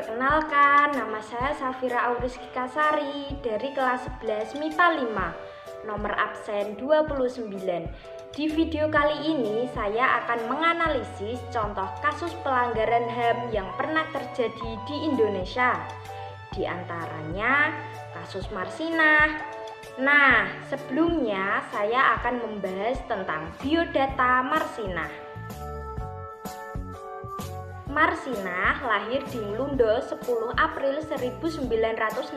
Perkenalkan, nama saya Safira Auriskika Sari dari kelas 11 MIPA 5, nomor absen 29. Di video kali ini saya akan menganalisis contoh kasus pelanggaran HAM yang pernah terjadi di Indonesia. Di antaranya kasus Marsinah. Nah, sebelumnya saya akan membahas tentang biodata Marsinah. Marsinah lahir di Lundo 10 April 1969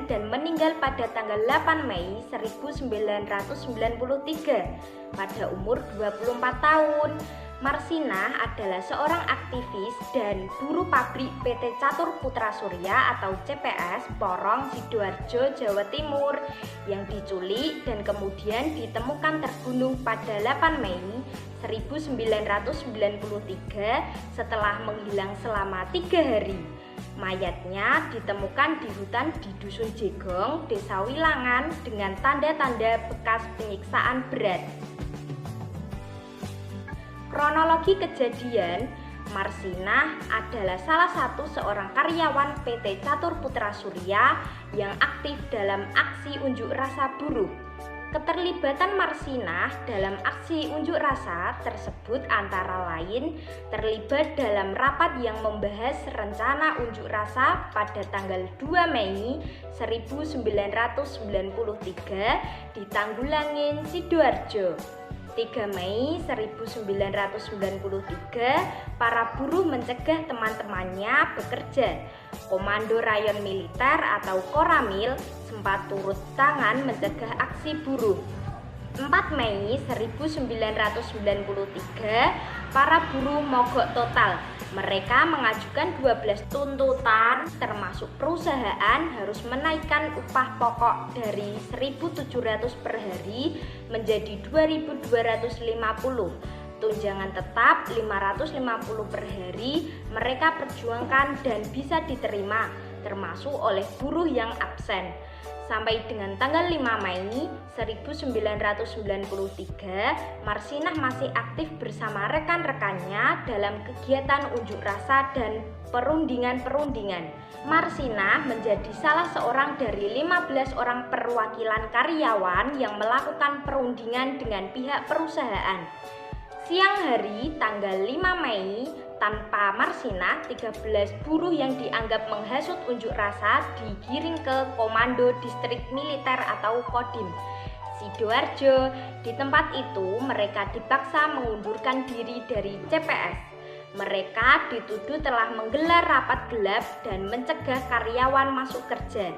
dan meninggal pada tanggal 8 Mei 1993 pada umur 24 tahun. Marsinah adalah seorang aktivis dan buruh pabrik PT Catur Putra Surya atau CPS Porong, Sidoarjo, Jawa Timur yang diculik dan kemudian ditemukan terbunuh pada 8 Mei 1993 setelah menghilang selama 3 hari. Mayatnya ditemukan di hutan di Dusun Jegong, Desa Wilangan dengan tanda-tanda bekas penyiksaan berat. Kronologi kejadian, Marsinah adalah salah satu seorang karyawan PT Catur Putra Surya yang aktif dalam aksi unjuk rasa buruh. Keterlibatan Marsinah dalam aksi unjuk rasa tersebut antara lain terlibat dalam rapat yang membahas rencana unjuk rasa pada tanggal 2 Mei 1993 di Tanggulangin, Sidoarjo. 3 Mei 1993, para buruh mencegah teman-temannya bekerja. Komando Rayon Militer atau Koramil sempat turut tangan mencegah aksi buruh. 4 Mei 1993, para buruh mogok total. Mereka mengajukan 12 tuntutan termasuk perusahaan harus menaikkan upah pokok dari 1.700 per hari menjadi 2.250. Tunjangan tetap 550 per hari mereka perjuangkan dan bisa diterima termasuk oleh buruh yang absen. Sampai dengan tanggal 5 Mei 1993, Marsinah masih aktif bersama rekan-rekannya dalam kegiatan unjuk rasa dan perundingan-perundingan. Marsinah menjadi salah seorang dari 15 orang perwakilan karyawan yang melakukan perundingan dengan pihak perusahaan. Siang hari tanggal 5 Mei, tanpa Marsinah, 13 buruh yang dianggap menghasut unjuk rasa digiring ke Komando Distrik Militer atau Kodim Sidoarjo. Di tempat itu mereka dipaksa mengundurkan diri dari CPS. Mereka dituduh telah menggelar rapat gelap dan mencegah karyawan masuk kerja.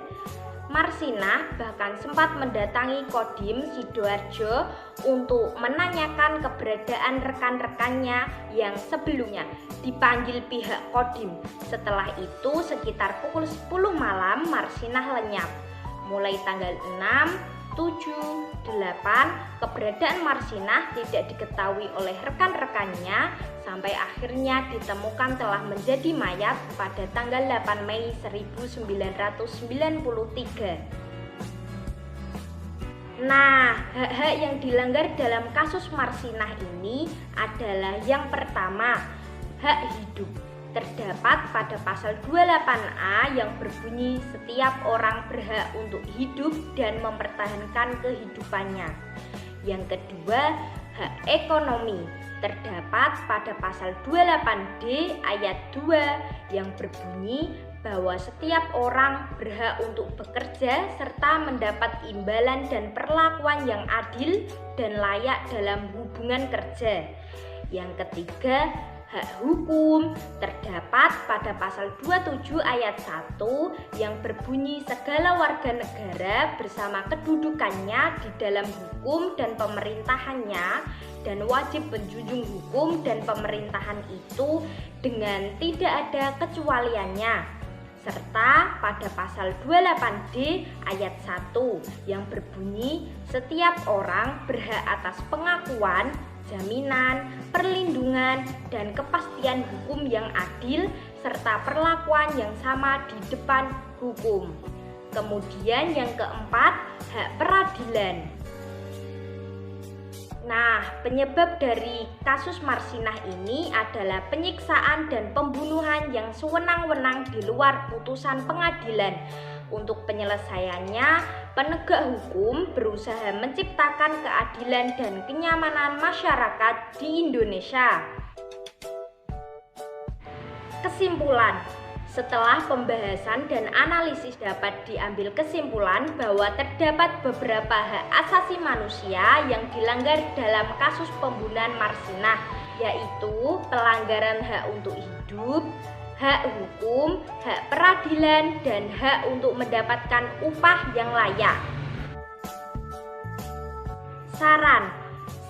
Marsinah bahkan sempat mendatangi Kodim Sidoarjo untuk menanyakan keberadaan rekan-rekannya yang sebelumnya dipanggil pihak Kodim. Setelah itu sekitar pukul 10 malam Marsinah lenyap. Mulai tanggal 6, 7, 8 keberadaan Marsinah tidak diketahui oleh rekan-rekannya sampai akhirnya ditemukan telah menjadi mayat pada tanggal 8 Mei 1993. Nah, hak-hak yang dilanggar dalam kasus Marsinah ini adalah yang pertama, hak hidup. Terdapat pada pasal 28A yang berbunyi setiap orang berhak untuk hidup dan mempertahankan kehidupannya. Yang kedua, hak ekonomi. Terdapat pada pasal 28D ayat 2 yang berbunyi bahwa setiap orang berhak untuk bekerja serta mendapat imbalan dan perlakuan yang adil dan layak dalam hubungan kerja. Yang ketiga, hak hukum. Terdapat pada pasal 27 ayat 1 yang berbunyi segala warga negara bersama kedudukannya di dalam hukum dan pemerintahannya dan wajib menjunjung hukum dan pemerintahan itu dengan tidak ada kecualiannya. Serta pada pasal 28D ayat 1 yang berbunyi setiap orang berhak atas pengakuan, jaminan, perlindungan, dan kepastian hukum yang adil serta perlakuan yang sama di depan hukum. Kemudian yang keempat, hak peradilan. Nah, penyebab dari kasus Marsinah ini adalah penyiksaan dan pembunuhan yang sewenang-wenang di luar putusan pengadilan. Untuk penyelesaiannya, penegak hukum berusaha menciptakan keadilan dan kenyamanan masyarakat di Indonesia. Kesimpulan: setelah pembahasan dan analisis dapat diambil kesimpulan bahwa terdapat beberapa hak asasi manusia yang dilanggar dalam kasus pembunuhan Marsinah, yaitu pelanggaran hak untuk hidup, hak hukum, hak peradilan, dan hak untuk mendapatkan upah yang layak. Saran: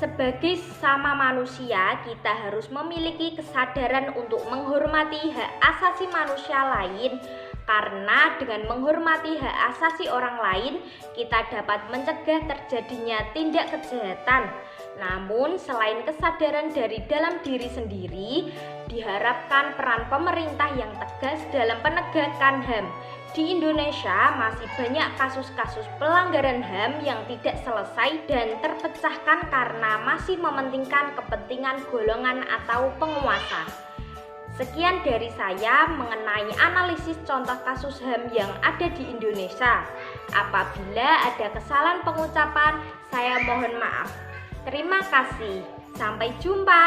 sebagai sesama manusia, kita harus memiliki kesadaran untuk menghormati hak asasi manusia lain, karena dengan menghormati hak asasi orang lain, kita dapat mencegah terjadinya tindak kejahatan. Namun, selain kesadaran dari dalam diri sendiri, diharapkan peran pemerintah yang tegas dalam penegakan HAM. Di Indonesia masih banyak kasus-kasus pelanggaran HAM yang tidak selesai dan terpecahkan karena masih mementingkan kepentingan golongan atau penguasa. Sekian dari saya mengenai analisis contoh kasus HAM yang ada di Indonesia. Apabila ada kesalahan pengucapan, saya mohon maaf. Terima kasih. Sampai jumpa.